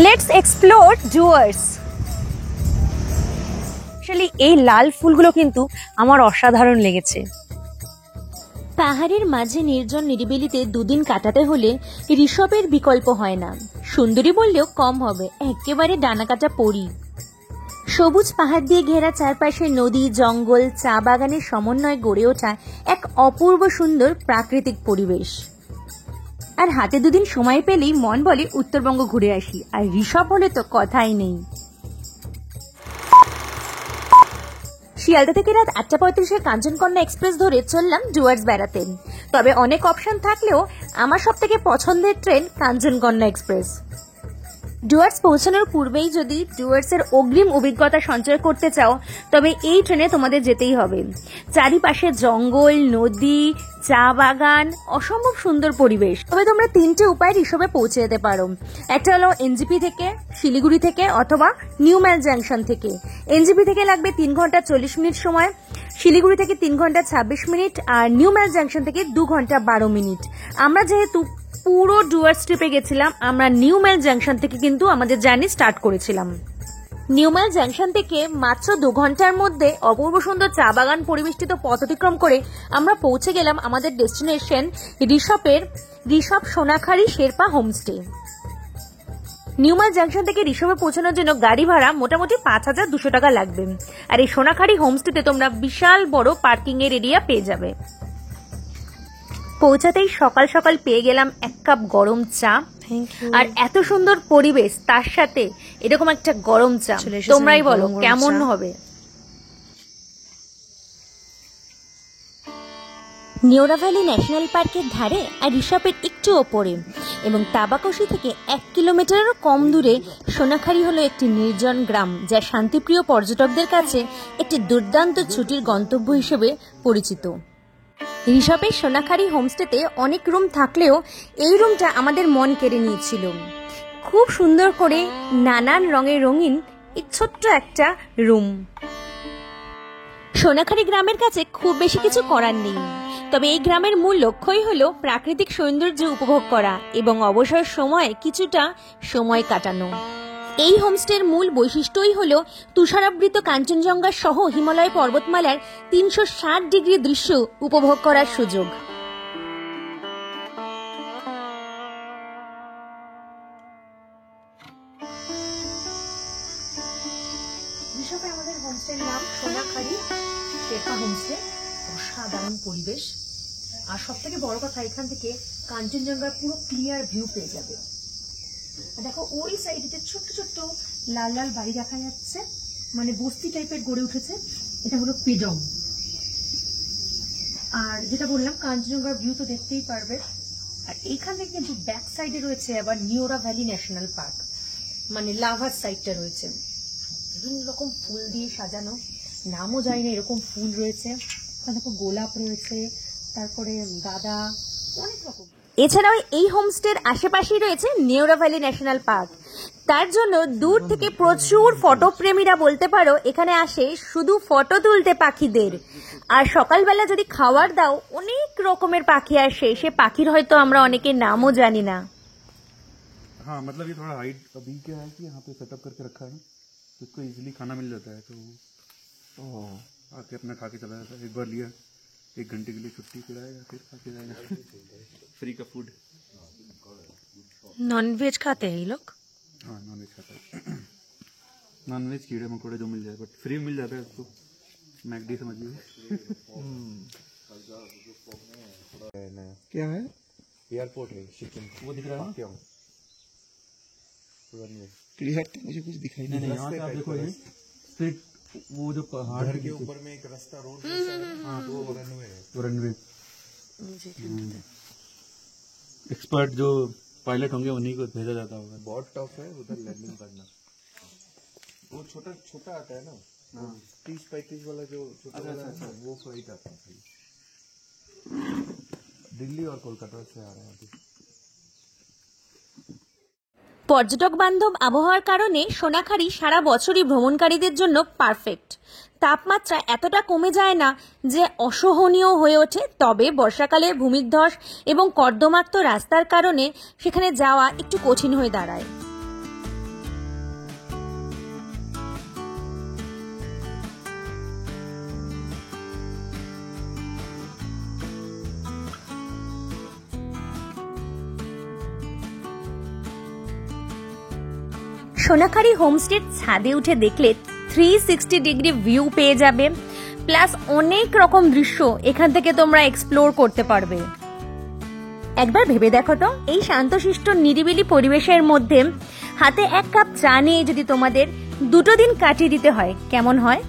Let's explore Dooars. Actually এই লাল ফুলগুলো কিন্তু আমার অসাধারণ লেগেছে। পাহাড়ের মাঝে নির্জন নিরিবিলিতে দুদিন কাটাতে হলে ঋষভের বিকল্প হয় না। সুন্দরী বললেও কম হবে, একেবারে ডানাকাটা পরি। সবুজ পাহাড় দিয়ে ঘেরা চারপাশে নদী, জঙ্গল, চা বাগানের সমন্বয়ে গড়ে ওঠা এক অপূর্ব সুন্দর প্রাকৃতিক পরিবেশ। আর হাতে দুদিন সময় পেলেই মন বলে উত্তরবঙ্গ ঘুরে আসি, আর ঋষভ হলে তো কথাই নেই। শিয়ালদা থেকে রাত 8:35 কাঞ্চনকন্যা এক্সপ্রেস ধরে চললাম ডুয়ার্স বেড়াতে। তবে অনেক অপশন থাকলেও আমার সব থেকে পছন্দের ট্রেন কাঞ্চনকন্যা এক্সপ্রেস। ডুয়ার্স পৌঁছানোর পূর্বেই যদি ডুয়ার্সের অগ্রিম অভিজ্ঞতা সঞ্চয় করতে চাও তবে এই ট্রেনে তোমাদের যেতেই হবে। চারিপাশে জঙ্গল, নদী, চা বাগান, অসম্ভব সুন্দর পরিবেশ। তবে তোমরা তিনটে উপায়ে ঋষভে পৌঁছে যেতে পারো। একটা হলো এনজিপি থেকে, শিলিগুড়ি থেকে অথবা নিউ ম্যাল জাংশন থেকে। এনজিপি থেকে লাগবে 3 ঘন্টা 40 মিনিট সময়, শিলিগুড়ি থেকে 3 ঘন্টা 26 মিনিট, আর নিউ ম্যাল জাংশন থেকে 2 ঘন্টা 12 মিনিট। আমরা যেহেতু পুরো ডুয়ার্স ট্রিপে গেছিলাম, আমরা নিউ ম্যাল জাংশন থেকে কিন্তু আমাদের জার্নি স্টার্ট করেছিলাম। নিউ ম্যাল জাংশন থেকে মাত্র 2 ঘন্টার মধ্যে অপূর্ব সুন্দর চা বাগান পরিবেষ্টিত পথ অতিক্রম করে আমরা পৌঁছে গেলাম আমাদের destination Rishop Sonakhari Sherpa homestay. New Mal junction থেকে ঋষভে পৌঁছানোর জন্য গাড়ি ভাড়া মোটামুটি 5200 টাকা লাগবে। আর এই সোনাখারি হোমস্টেতে তোমরা বিশাল বড় পার্কিং এর এরিয়া পেয়ে যাবে। পৌঁছাতেই সকাল সকাল পেয়ে গেলাম 1 কাপ গরম চা, আর এত সুন্দর পরিবেশ, তার সাথে এরকম একটা গরম চা। তোমরাই বলো কেমন হবে। নিওরা ভ্যালি ন্যাশনাল পার্কের ধারে আর ঋষভের একটু ওপরে এবং তাবাকশি থেকে 1 কিলোমিটারেরও কম দূরে সোনাখারি হলো একটি নির্জন গ্রাম, যা শান্তিপ্রিয় পর্যটকদের কাছে একটি দুর্দান্ত ছুটির গন্তব্য হিসেবে পরিচিত। ঋষভের সোনাখারি হোমস্টেতে অনেক রুম থাকলেও এই রুমটা আমাদের মন কেড়ে নিয়েছিল। খুব সুন্দর করে নানান রঙে রঙিন এই ছোট্ট একটা রুম। সোনাখারি গ্রামের কাছে খুব বেশি কিছু করার নেই, তবে এই গ্রামের মূল লক্ষ্যই হলো প্রাকৃতিক সৌন্দর্য উপভোগ করা এবং অবসর সময়ে কিছুটা সময় কাটানো। এই হোমস্টের মূল বৈশিষ্ট্যই হলো তুষারাবৃত কাঞ্চনজঙ্ঘা সহ হিমালয় পর্বতমালার 360 ডিগ্রি দৃশ্য উপভোগ করার সুযোগ। ঋষভে আমাদের হোমস্টের নাম সোনাখারি শেরপা হোমস্টে। অসাধারণ পরিবেশ, আর সব থেকে বড় কথা এখান থেকে কাঞ্চনজঙ্ঘার পুরো ক্লিয়ার ভিউ পেয়ে যাবে। দেখো ওই সাইডে ছোট্ট ছোট্ট লাল লাল বাড়ি দেখা যাচ্ছে, মানে বস্তি টাইপের গড়ে উঠেছে, এটা হলো পেডং। আর যেটা বললাম কাঞ্চনজঙ্ঘার ভিউ তো দেখতেই পারবে। আর এইখান থেকে কিন্তু ব্যাক সাইডে রয়েছে আবার নিওরা ভ্যালি ন্যাশনাল পার্ক, মানে লাভার সাইডটা রয়েছে। বিভিন্ন রকম ফুল দিয়ে সাজানো, নামও জানি না এরকম ফুল রয়েছে। দেখো গোলাপ রয়েছে, তারপরে গাঁদা, অনেক রকম। এছাড়াও এই হোমস্টের আশেপাশেই রয়েছে নিওরা ভ্যালি ন্যাশনাল পার্ক। তার জন্য দূর থেকে প্রচুর ফটোপ্রেমীরা বলতে পারো এখানে আসে শুধু ফটো তুলতে পাখিদের। আর সকালবেলা যদি খাবার দাও অনেক রকমের পাখি আসে, সে পাখির হয়তো আমরা অনেকের নামও জানি না। हाँ मतलब ये थोड़ा हाइट अभी क्या है कि यहाँ पे सेटअप करके रखा है, तो इसको इजीली खाना मिल जाता है, तो आके अपना खा के चला जाता है। एक बार लिया 1 घंटे के लिए छुट्टी, फिर आएगा फिर खा के जाएगा। फ्री का फूड। नॉनवेज खाते हैं ये लोग? हाँ नॉनवेज खाता है। नॉनवेज कीड़े मकोड़े जो मिल जाए, बट फ्री मिल जाता है उसको। मैकडी समझिए। क्या है? एयरपोर्ट है चिकन, वो दिख रहा है ना? क्लियर मुझे कुछ दिखाई नहीं। यहाँ से आप देखो ये स्ट्रेट वो जो पहाड़ के ऊपर में एक रास्ता रोड, हाँ तो वो रनवे है। रनवे एक्सपर्ट जो पायलट होंगे उन्हीं को भेजा जाता होगा। बहुत टफ है उधर लैंडिंग करना। वो छोटा छोटा आता है ना, 30-35 वाला जो छोटा वाला है ना, वो फ्लाइट आता है। दिल्ली और कोलकाता से आ रहे हैं अभी। পর্যটক বান্ধব আবহাওয়ার কারণে সোনাখারি সারা বছরই ভ্রমণকারীদের জন্য পারফেক্ট। তাপমাত্রা এতটা কমে যায় না যে অসহনীয় হয়ে ওঠে, তবে বর্ষাকালে ভূমিধস এবং কর্দমাক্ত রাস্তার কারণে সেখানে যাওয়া একটু কঠিন হয়ে দাঁড়ায়। সোনাখারি হোমস্টের ছাদে উঠে দেখলে 360 ডিগ্রি ভিউ পেয়ে যাবে, প্লাস অনেক রকম দৃশ্য এখান থেকে তোমরা এক্সপ্লোর করতে পারবে। একবার ভেবে দেখো তো, এই শান্তশিষ্ট নিরিবিলি পরিবেশের মধ্যে হাতে 1 কাপ চা নিয়ে যদি তোমাদের 2 দিন কাটিয়ে দিতে হয়, কেমন হয়?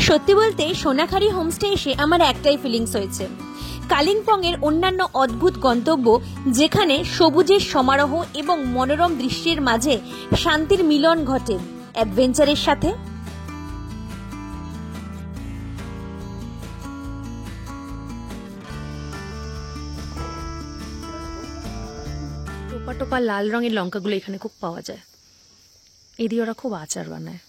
সত্যি বলতে সোনাখারি হোমস্টে এসে আমার একটাই ফিলিংস হয়েছে, কালিম্পং এর অন্যান্য অদ্ভুত গন্তব্য যেখানে সবুজের সমারোহ এবং মনোরম দৃশ্যের মাঝে শান্তির মিলন ঘটে অ্যাডভেঞ্চারের সাথে। টোপা টোপা লাল রঙের লঙ্কাগুলো এখানে খুব পাওয়া যায়, এদিকে ওরা খুব আচার বানায়।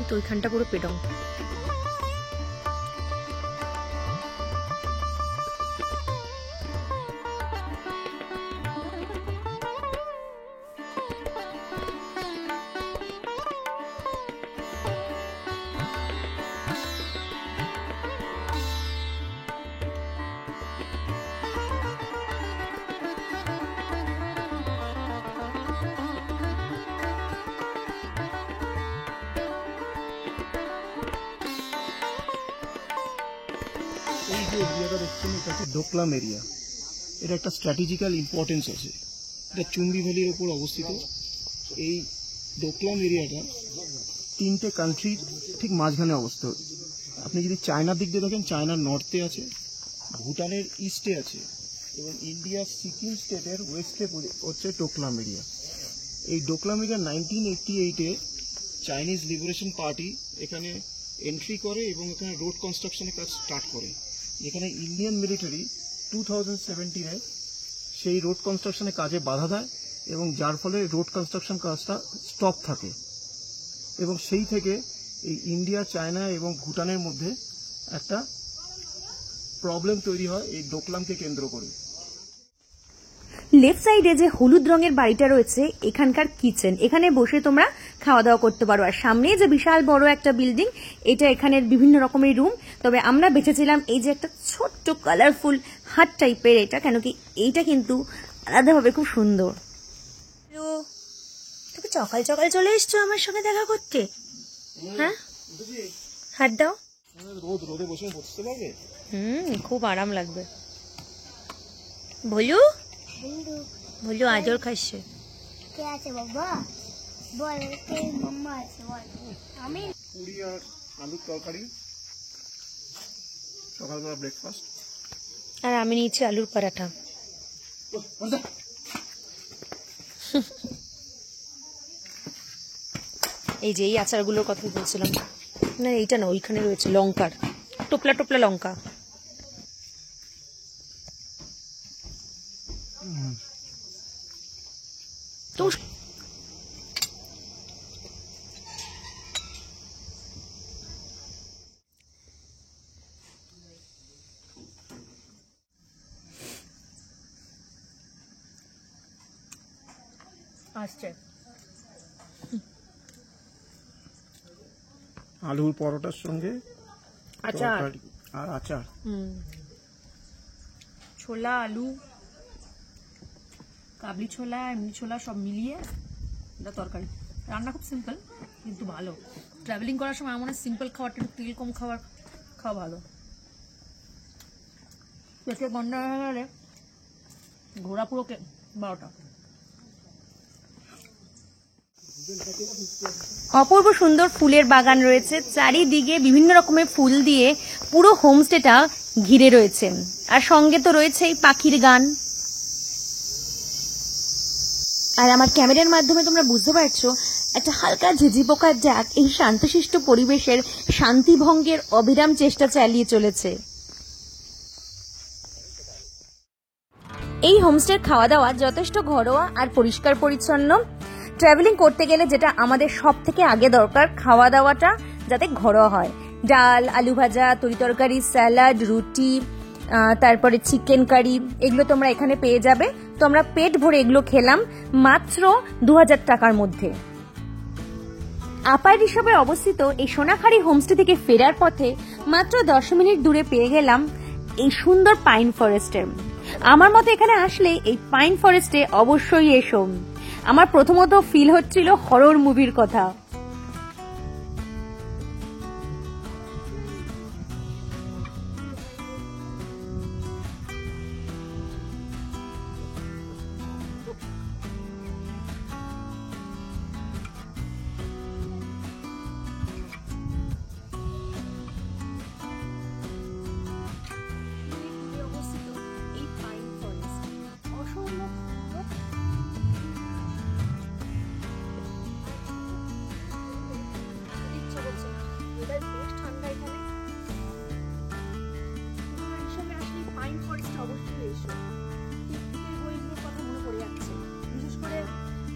তো ওইখানটা পুরো পেডং। এই যে এরিয়াটা দেখছেন এটা হচ্ছে ডোকলাম এরিয়া। এটা একটা স্ট্র্যাটেজিক্যাল ইম্পর্টেন্স আছে, এটা চুম্বি ভ্যালির ওপর অবস্থিত। এই ডোকলাম এরিয়াটা 3টে কান্ট্রির ঠিক মাঝখানে অবস্থিত। আপনি যদি চায়নার দিক দিয়ে দেখেন, চায়নার নর্থে আছে, ভুটানের ইস্টে আছে, এবং ইন্ডিয়ার সিকিম স্টেটের ওয়েস্টে হচ্ছে ডোকলাম এরিয়া। এই ডোকলাম এরিয়া 1988-এ চাইনিজ লিবারেশন পার্টি এখানে এন্ট্রি করে এবং এখানে রোড কনস্ট্রাকশনের কাজ স্টার্ট করে। এখানে ইন্ডিয়ান মিলিটারি 2017-এ সেই রোড কনস্ট্রাকশনের কাজে বাধা দেয় এবং যার ফলে রোড কনস্ট্রাকশন কাজটা স্টপ থাকে, এবং সেই থেকে এই ইন্ডিয়া, চায়না এবং ভুটানের মধ্যে একটা প্রবলেম তৈরি হয় এই ডোকলামকে কেন্দ্র করে। লেফট সাইডে যে হলুদ রঙের বাড়িটা রয়েছে এখানকার কিচেন, এখানে বসে তোমরা খাওয়া দাওয়া করতে পারো। আর সামনে যে বিশাল বড় একটা বিল্ডিং, এটা এখানের বিভিন্ন রকমের রুম। তবে আমরা বেঁচেছিলাম এই যে একটা ছোট্ট কালারফুল হাট টাইপের এটা, কেন কি এইটা কিন্তু আলাদাভাবে খুব সুন্দর। তুমি সকাল সকাল চলে এসছো আমার সঙ্গে দেখা করতে, হ্যাঁ? হাত দাও। রোদে বসে বসতে পারবে? খুব আরাম লাগবে। বলু বলু আদর খাচ্ছে। কে আছে বাবা? বল, কে মাম্মা আছে বল। আমি পুরি আর আলুর তরকারি সকালবেলা ব্রেকফাস্ট। আর আমি নিয়েছি আলুর পরাঠা। এই যে এই আচারগুলোর কথা বলছিলাম না, এইটা না, ওইখানে রয়েছে লঙ্কার টোপলা টোপলা লঙ্কা। তো আসছে আলুর পরোটার সঙ্গে আচার তরকারি আর আচার। ছোলা, আলু, কাবলি ছোলা, এমনি ছোলা সব মিলিয়ে এটা তরকারি। রান্না খুব সিম্পল কিন্তু ভালো। ট্রাভেলিং করার সময় আমার সিম্পল খাবারটা, একটু তেল কম খাওয়া ভালো। পেটে গন্ডা হয়ে গেলে ঘোরা পুরো 12টা। অপূর্ব সুন্দর ফুলের বাগান রয়েছে, চারিদিকে বিভিন্ন রকমের ফুল দিয়ে পুরো হোমস্টেটা ঘিরে রয়েছে। আর সঙ্গে তো রয়েছেই পাখির গান। আর আমার ক্যামেরার মাধ্যমে তোমরা বুঝতে পারছো একটা হালকা ঝিঝি পোকার ডাক এই শান্তশিষ্ট পরিবেশের শান্তিভঙ্গের অবিরাম চেষ্টা চালিয়ে চলেছে। এই হোমস্টের খাওয়া দাওয়া যথেষ্ট ঘরোয়া আর পরিষ্কার পরিচ্ছন্ন। ট্রাভেলিং করতে গেলে যেটা আমাদের সব থেকে আগে দরকার, খাওয়া দাওয়াটা যাতে ঘরোয়া হয়। ডাল, আলু ভাজা, তরি তরকারি, স্যালাড, রুটি, তারপরে চিকেন কারি, এগুলো তোমরা এখানে পেয়ে যাবে। তো আমরা পেট ভরে এগুলো খেলাম মাত্র 2000 টাকার মধ্যে। আপার ঋষভে অবস্থিত এই সোনাখাড়ি হোমস্টে থেকে ফেরার পথে মাত্র 10 মিনিট দূরে পেয়ে গেলাম এই সুন্দর পাইন ফরেস্টের। আমার মতে এখানে আসলে এই পাইন ফরেস্টে অবশ্যই এসো। আমার প্রথমত ফিল হচ্ছিল হরর মুভির কথা।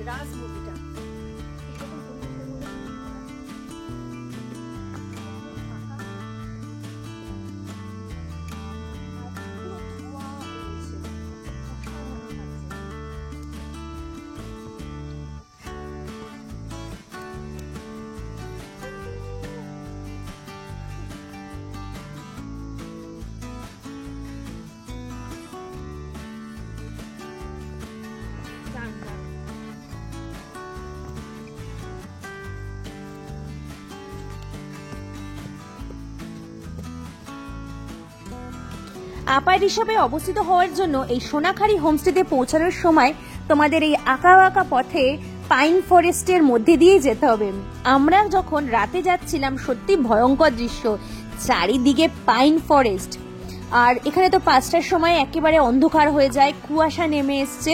রাজ মুভিটা আপার ঋষভে অবস্থিত হওয়ার জন্য এই সোনাখাড়ি হোমস্টেতে পৌঁছানোর সময় তোমাদের এই আঁকা বাঁকা পথে পাইন ফরেস্টের মধ্যে দিয়ে যেতে হবে। আমরা যখন রাতে যাচ্ছিলাম সত্যি ভয়ঙ্কর দৃশ্য, চারিদিকে পাইন ফরেস্ট, আর এখানে তো 5টার সময় একেবারে অন্ধকার হয়ে যায়, কুয়াশা নেমে এসছে,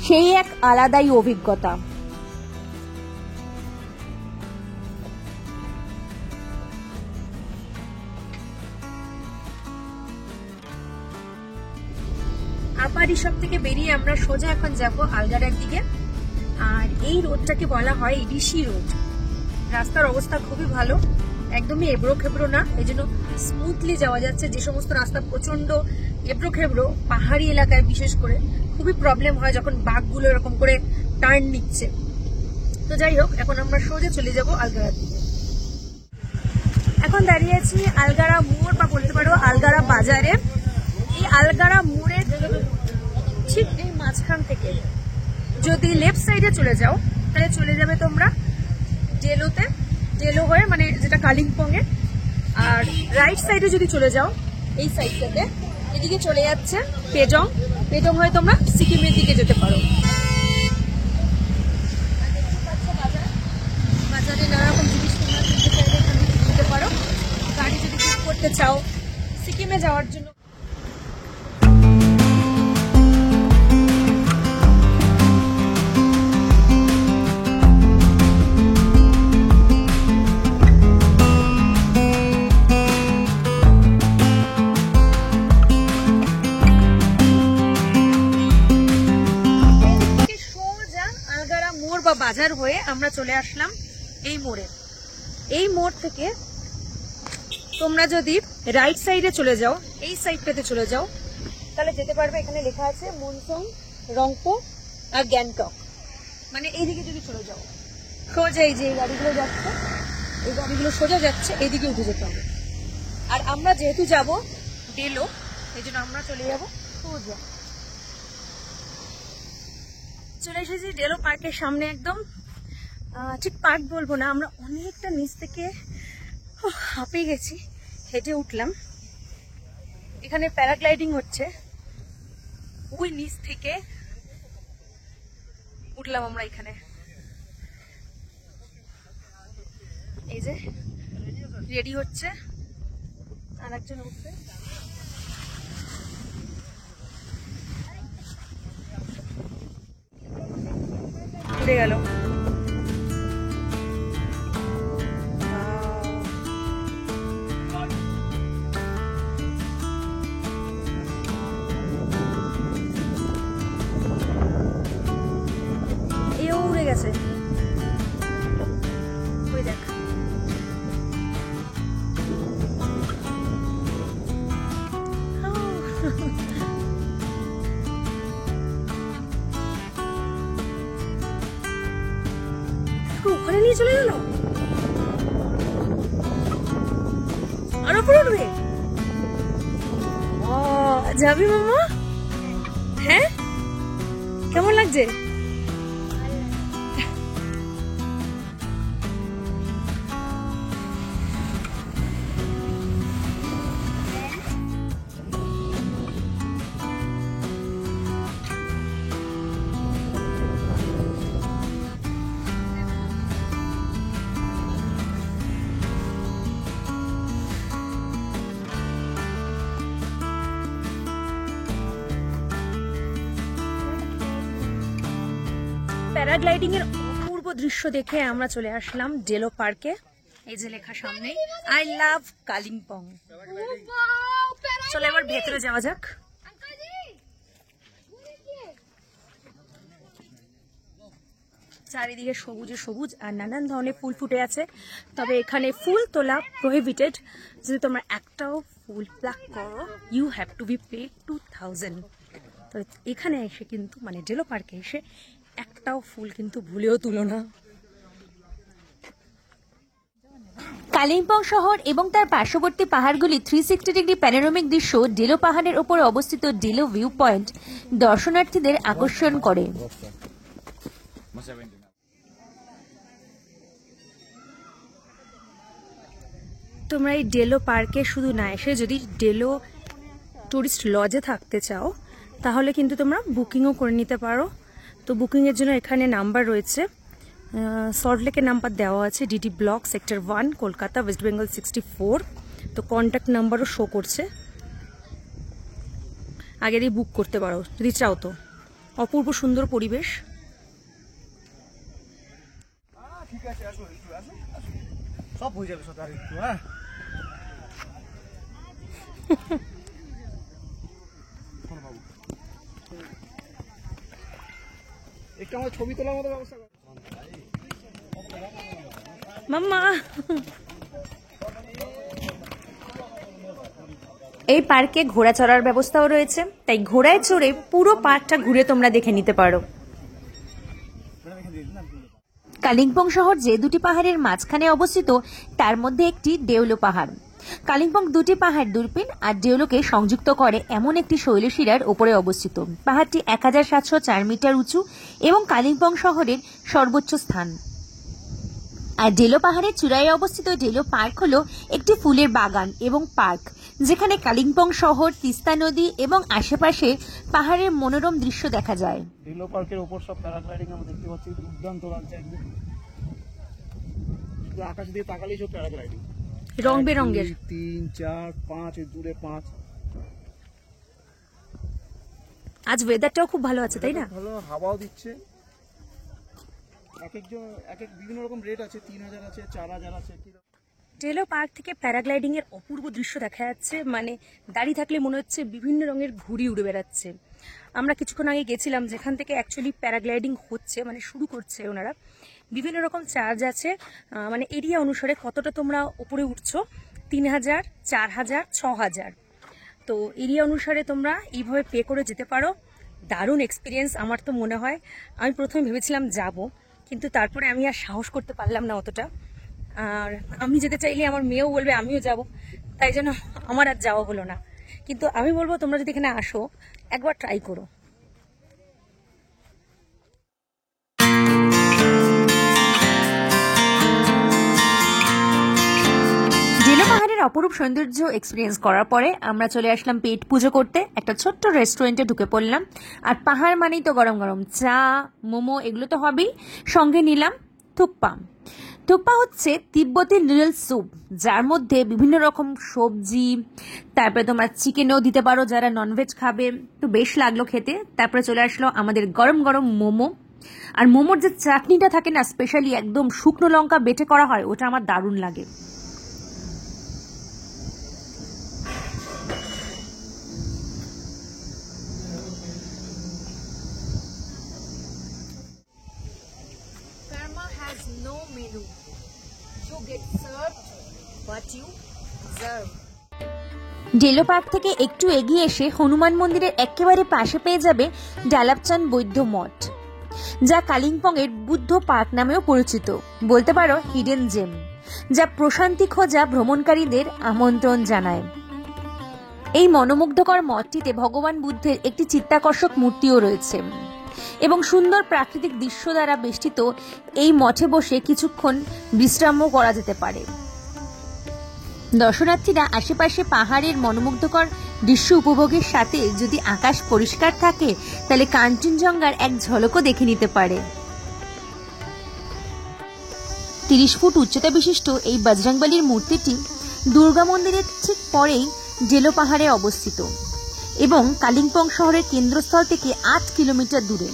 সেই এক আলাদাই অভিজ্ঞতা। আপার ঋষভ থেকে বেরিয়ে আমরা সোজা এখন যাব আলগাড়ার দিকে। আর এই রোডটাকে বলা হয় ঋষি রোড। রাস্তার অবস্থা খুবই ভালো, একদমই এবড়ো খেবড়ো না, এই জন্য স্মুথলি যাওয়া যাচ্ছে। যে সমস্ত রাস্তা প্রচন্ড এবড়ো খেবড়ো পাহাড়ি এলাকায় বিশেষ করে খুবই প্রবলেম হয় যখন বাঘগুলো এরকম করে টার্ন নিচ্ছে। তো যাই হোক, এখন আমরা সোজা চলে যাব আলগাড়ার দিকে। এখন দাঁড়িয়ে আছি আলগাড়া মোড় বা বলতে পারো আলগাড়া বাজারে। এই আলগাড়া মোড়ের ঠিক এই মাঝখান থেকে যদি লেফট সাইডে চলে যাও তাহলে চলে যাবে তোমরা ডেলোতে, ডেলো হয়ে মানে যেটা কালিম্পং এ। আর রাইট সাইডে যদি চলে যাও এই সাইডটাতে, এদিকে চলে যাচ্ছে পেজং, পেজং হয়ে তোমরা সিকিমের দিকে যেতে পারো। বাজারে নানা রকম জিনিস তোমরা কিনতে চাইলে এখান থেকে কিনতে পারো। গাড়ি যদি বুক করতে চাও সিকিমে যাওয়ার জন্য। বাজার হয়ে আমরা চলে আসলাম এই মোড়ে। এই মোড় থেকে তোমরা যদি রাইট সাইডে চলে যাও, এই সাইডটাতে চলে যাও, তাহলে যেতে পারবে। এখানে লেখা আছে মনসং, রংপো আর গ্যাংটক। মানে এইদিকে যদি চলে যাও সোজা এই যে গাড়িগুলো যাচ্ছে, এই গাড়িগুলো সোজা যাচ্ছে, এইদিকে উঠে যেতে হবে। আর আমরা যেহেতু যাব ডেলো, এই জন্য আমরা চলে যাব সোজা। চলে এসেছি ডেলো পার্কের সামনে একদম। ঠিক পার্ক বলবো না, আমরা অনেকটা নিচ থেকে হাঁপিয়ে গেছি, হেঁটে উঠলাম। এখানে প্যারাগ্লাইডিং হচ্ছে, ওই নিচ থেকে উঠলাম আমরা এখানে। এই যে রেডি হচ্ছে আর একজন উঠবে। উড়ে গেল। এও উড়ে গেছে, ওই দেখ। ওখানে নিয়ে চলে গেল, আর উপরে উঠবে। ও যাবি মামা? হ্যাঁ, কেমন লাগছে? প্যারাগ্লাইডিং এর অপূর্ব দৃশ্য দেখে আমরা চলে আসলাম ডেলো পার্কে। এই যে লেখা সামনে, আই লাভ কালিম্পং। চলো এবার ভেতরে যাওয়া যাক। চারিদিকে সবুজে সবুজ আর নানান ধরনের ফুল ফুটে আছে, তবে এখানে ফুল তোলা প্রহিবিটেড। যদি তোমরা একটাও ফুল প্লাক করো, you have to be pay 2000। তো এখানে এসে কিন্তু মানে ডেলো পার্কে এসে একটাও ফুল কিন্তু ভুলেও তুলো না। কালিম্পং শহর এবং তার পার্শ্ববর্তী পাহাড়গুলি 360 ডিগ্রি প্যানোরামিক দৃশ্য ডেলো পাহাড়ের ওপর অবস্থিত ডেলো ভিউ পয়েন্ট দর্শনার্থীদের আকর্ষণ করে। তোমরা এই ডেলো পার্কে শুধু না এসে যদি ডেলো টুরিস্ট লজে থাকতে চাও তাহলে কিন্তু তোমরা বুকিংও করে নিতে পারো। তো বুকিংয়ের জন্য এখানে নাম্বার রয়েছে, সল্টলেকের নাম্বার দেওয়া আছে, DD block sector 1 Kolkata West Bengal 64। তো কন্ট্যাক্ট নাম্বারও শো করছে, আগেরই বুক করতে পারো যদি চাও। তো অপূর্ব সুন্দর পরিবেশ। সব হয়ে যাবে সব, আর একটু হ্যাঁ একটু আমার ছবি তোলার মতো ব্যবস্থা কর মাম্মা। এই পার্কে ঘোড়া চড়ার ব্যবস্থাও রয়েছে, তাই ঘোড়ায় চড়ে পুরো পার্কটা ঘুরে তোমরা দেখে নিতে পারো। কালিম্পং শহর যে দুটি পাহাড়ের মাঝখানে অবস্থিত তার মধ্যে একটি দেউলো পাহাড়। কালিম্পং দুটি পাহাড় দুর্পিন আর দেউলোকে সংযুক্ত করে এমন একটি শৈলশিরার ওপরে অবস্থিত। পাহাড়টি 1704 মিটার উঁচু এবং কালিম্পং শহরের সর্বোচ্চ স্থান। আর ডেলো পাহাড়ের চূড়ায় অবস্থিত ডেলো পার্ক হলো একটি ফুলের বাগান এবং পার্ক, যেখানে কালিম্পং শহর, তিস্তা নদী এবং আশেপাশে পাহাড়ের মনোরম দৃশ্য দেখা যায়। ডেলো পার্কের ওপর সব প্যারাগ্লাইডিং আমরা দেখতে পাচ্ছি, দুর্দান্ত লাগছে একদম। আকাশ দিয়ে তাকালেই সব প্যারাগ্লাইডিং, রং বেরঙের 3, 4, 5 দূরে 5। আজ ওয়েদারটাও খুব ভালো আছে, তাই না? ভালো হাওয়াও দিচ্ছে। এক একজন এক এক বিভিন্ন রকম রেট আছে, 3000 আছে, 4000 আছে। ডেলো পার্ক থেকে প্যারাগ্লাইডিং এর অপূর্ব দৃশ্য দেখা যাচ্ছে, মানে দাঁড়িয়ে থাকলে মনে হচ্ছে বিভিন্ন রঙের ঘুড়ি উড়ে বেড়াচ্ছে। আমরা কিছুক্ষণ আগে গেছিলাম যেখান থেকে অ্যাকচুয়ালি প্যারাগ্লাইডিং হচ্ছে, মানে শুরু করছে ওনারা। বিভিন্ন রকম চার্জ আছে, মানে এরিয়া অনুসারে কতটা তোমরা উপরে উঠছো, 3000, 4000, 6000। তো এরিয়া অনুসারে তোমরা এইভাবে পে করে যেতে পারো। দারুণ এক্সপিরিয়েন্স আমার তো মনে হয়। আমি প্রথমে ভেবেছিলাম যাব, কিন্তু তারপরে আমি আর সাহস করতে পারলাম না অতটা। আর আমি যেতে চাইলে আমার মেয়েও বলবে আমিও যাব, তাই জন্য আমার আর যাওয়া হলো না। কিন্তু আমি বলবো তোমরা যদি এখানে আসো একবার ট্রাই করো। ডেলো পাহাড়ের অপরূপ সৌন্দর্য এক্সপিরিয়েন্স করার পরে আমরা চলে আসলাম পেট পুজো করতে। একটা ছোট্ট রেস্টুরেন্টে ঢুকে পড়লাম। আর পাহাড় মানেই তো গরম গরম চা, মোমো, এগুলো তো হবেই। সঙ্গে নিলাম থুকপা। থুকপা হচ্ছে তিব্বতি নুডলস স্যুপ, যার মধ্যে বিভিন্ন রকম সবজি, তারপরে তোমরা চিকেনও দিতে পারো যারা ননভেজ খাবে। তো বেশ লাগলো খেতে। তারপরে চলে আসলো আমাদের গরম গরম মোমো। আর মোমোর যে চাটনিটা থাকে না, স্পেশালি একদম শুকনো লঙ্কা বেটে করা হয়, ওটা আমার দারুণ লাগে। Karma has no menu. You get served what you deserve. Delo park থেকে একটু এগিয়ে এসে হনুমান মন্দিরের একেবারে পাশে পেয়ে যাবে ডালাপচান বৌদ্ধ মঠ, যা কালিম্পংয়ের বুদ্ধ পার্ক নামেও পরিচিত, বলতে পারো হিডেন জেম, যা প্রশান্তি খোঁজা ভ্রমণকারীদের আমন্ত্রণ জানায়। এই মনোমুগ্ধকর মঠটিতে ভগবান বুদ্ধের একটি চিত্তাকর্ষক মূর্তিও রয়েছে এবং সুন্দর প্রাকৃতিক দৃশ্য দ্বারা বেষ্টিত এই মঠে বসে কিছুক্ষণ বিশ্রামও করা যেতে পারে। দর্শনার্থীরা আশেপাশে পাহাড়ের মনোমুগ্ধকর দৃশ্য উপভোগের সাথে যদি আকাশ পরিষ্কার থাকে তাহলে কাঞ্চনজঙ্ঘার এক ঝলকও দেখে নিতে পারে। 30 ফুট উচ্চতা বিশিষ্ট এই বজরংবলীর মূর্তিটি দুর্গা মন্দিরের ঠিক পরেই ডেলো পাহাড়ে অবস্থিত এবং কালিম্পং শহরের কেন্দ্রস্থল থেকে 8 কিলোমিটার দূরে।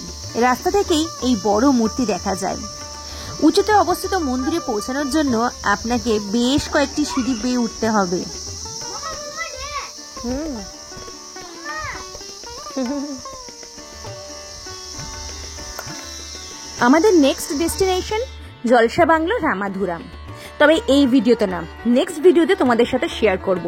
রাস্তা থেকেই এই বড় মূর্তি দেখা যায়। উঁচুতে অবস্থিত মন্দিরে পৌঁছানোর জন্য আপনাকে বেশ কয়েকটি সিঁড়ি বেয়ে উঠতে হবে। আমাদের নেক্সট ডেস্টিনেশন জলসা বাংলো রামাধুরাম। তবে এই ভিডিওতে না, নেক্সট ভিডিওতে তোমাদের সাথে শেয়ার করব।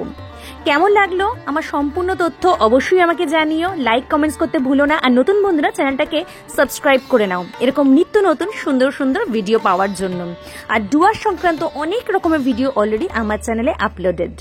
কেমন লাগলো আমার সম্পূর্ণ তথ্য অবশ্যই আমাকে জানিও, লাইক কমেন্টস করতে ভুলো না, আর নতুন বন্ধুরা চ্যানেলটাকে সাবস্ক্রাইব করে নাও এরকম নিত্য নতুন সুন্দর সুন্দর ভিডিও পাওয়ার জন্য। আর ডুয়ার্স সংক্রান্ত অনেক রকমের ভিডিও অলরেডি আমার চ্যানেলে আপলোডেড।